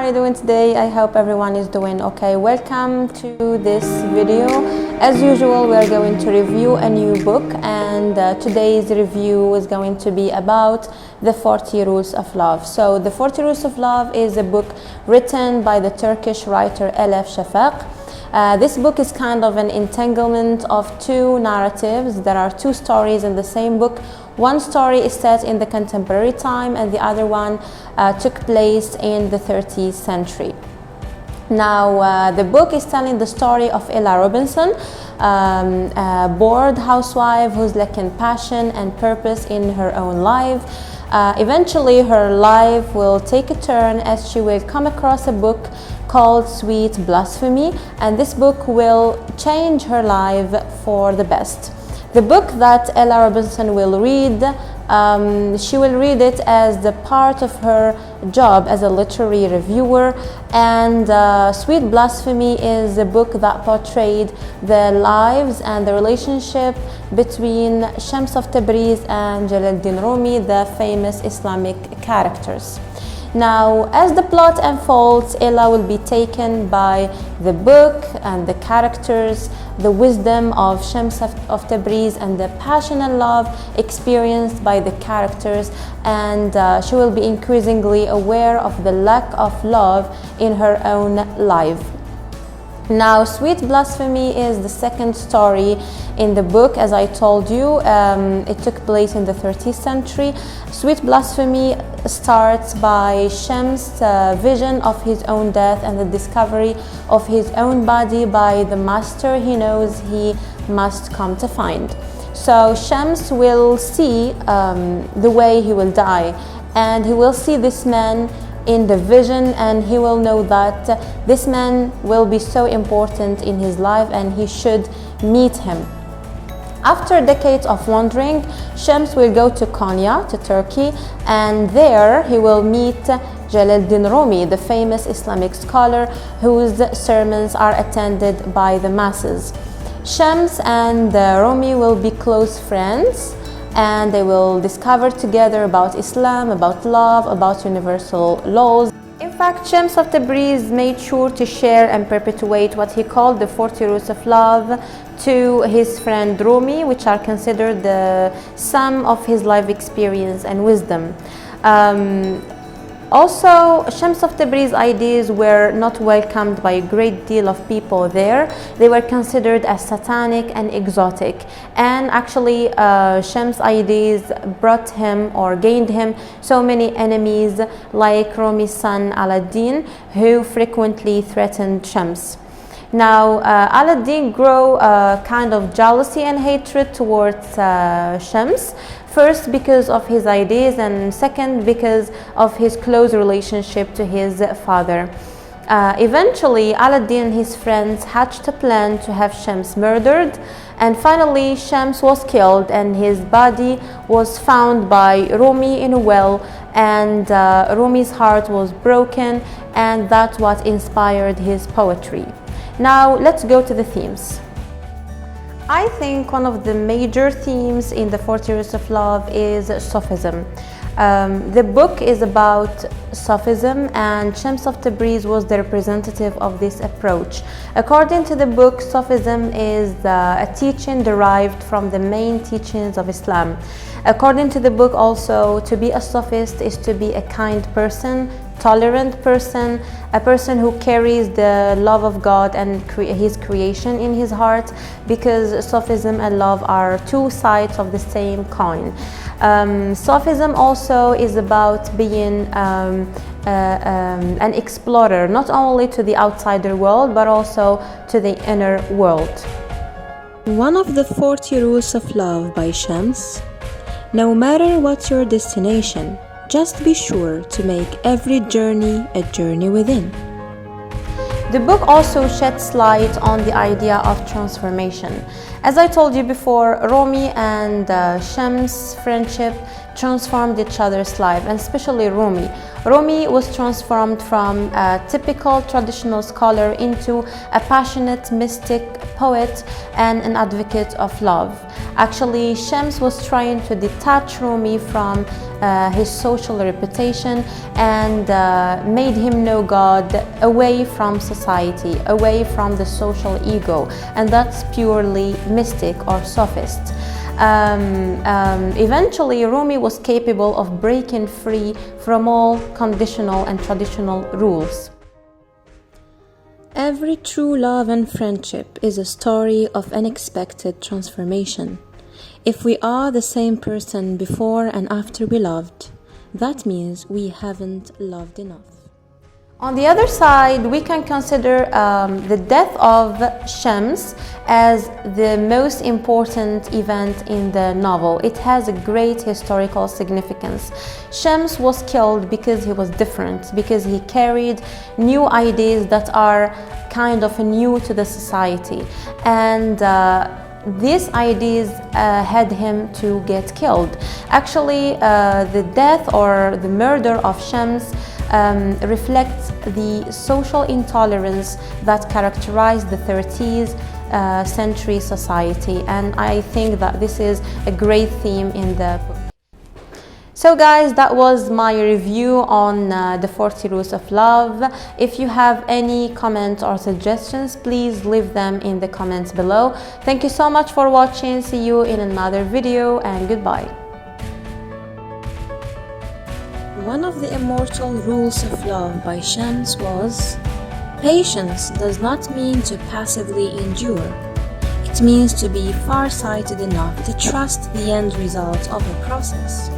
are you doing today? I hope everyone is doing okay. Welcome to this video. As usual, we are going to review a new book, and today's review is going to be about the 40 Rules of Love. So the 40 Rules of Love is a book written by the Turkish writer Elif Shafak. This book is kind of an entanglement of two narratives. There are two stories in the same book. One story is set in the contemporary time, and the other one took place in the 30th century. Now, the book is telling the story of Ella Robinson, a bored housewife who's lacking passion and purpose in her own life. Eventually, her life will take a turn as she will come across a book called Sweet Blasphemy, and this book will change her life for the best. The book that Ella Robinson will read, she will read it as the part of her job as a literary reviewer, and Sweet Blasphemy is a book that portrayed the lives and the relationship between Shams of Tabriz and Jalaluddin Rumi, the famous Islamic characters. Now, as the plot unfolds, Ella will be taken by the book and the characters, the wisdom of Shams of Tabriz, and the passion and love experienced by the characters, and she will be increasingly aware of the lack of love in her own life. Now, Sweet Blasphemy is the second story in the book. As I told you, it took place in the 30th century. Sweet Blasphemy starts by Shams' vision of his own death and the discovery of his own body by the master he knows he must come to find. So Shams will see the way he will die, and he will see this man in the vision, and he will know that this man will be so important in his life and he should meet him. After decades of wandering, Shams will go to Konya, to Turkey, and there he will meet Jalaluddin Rumi, the famous Islamic scholar whose sermons are attended by the masses. Shams and Rumi will be close friends, and they will discover together about Islam, about love, about universal laws. In fact, Shams of Tabriz made sure to share and perpetuate what he called the 40 Rules of Love to his friend Rumi, which are considered the sum of his life experience and wisdom. Also, Shams of Tabriz ideas were not welcomed by a great deal of people there. They were considered as satanic and exotic. And actually, Shams' ideas brought him or gained him so many enemies, like Rumi's son Aladdin, who frequently threatened Shams. Now, Aladdin grew kind of jealousy and hatred towards Shams. First, because of his ideas, and second, because of his close relationship to his father. Eventually, Aladdin and his friends hatched a plan to have Shams murdered, and finally Shams was killed and his body was found by Rumi in a well, and Rumi's heart was broken, and that's what inspired his poetry. Now, let's go to the themes. I think one of the major themes in the 40 Rules of Love is Sufism. The book is about Sufism, and Shams of Tabriz was the representative of this approach. According to the book, Sufism is a teaching derived from the main teachings of Islam. According to the book also, to be a Sufist is to be a kind person, tolerant person, a person who carries the love of God and his creation in his heart, because Sufism and love are two sides of the same coin. Sufism also is about being an explorer, not only to the outsider world, but also to the inner world. One of the 40 Rules of Love by Shams: no matter what your destination, just be sure to make every journey a journey within. The book also sheds light on the idea of transformation. As I told you before, Rumi and Shams' friendship transformed each other's life, and especially Rumi. Rumi was transformed from a typical traditional scholar into a passionate mystic poet and an advocate of love. Actually, Shams was trying to detach Rumi from his social reputation and made him know God away from society, away from the social ego, and that's purely mystic or sophist. Eventually, Rumi was capable of breaking free from all conditional and traditional rules. Every true love and friendship is a story of unexpected transformation. If we are the same person before and after we loved, that means we haven't loved enough. On the other side, we can consider the death of Shams as the most important event in the novel. It has a great historical significance. Shams was killed because he was different, because he carried new ideas that are kind of new to the society, and these ideas had him to get killed. Actually, the death or the murder of Shams reflects the social intolerance that characterized the 30th century society, and I think that this is a great theme in the book. So guys, that was my review on the 40 Rules of Love. If you have any comments or suggestions, please leave them in the comments below. Thank you so much for watching. See you in another video, and goodbye. One of the immortal rules of love by Shams was, patience does not mean to passively endure. It means to be far-sighted enough to trust the end result of a process.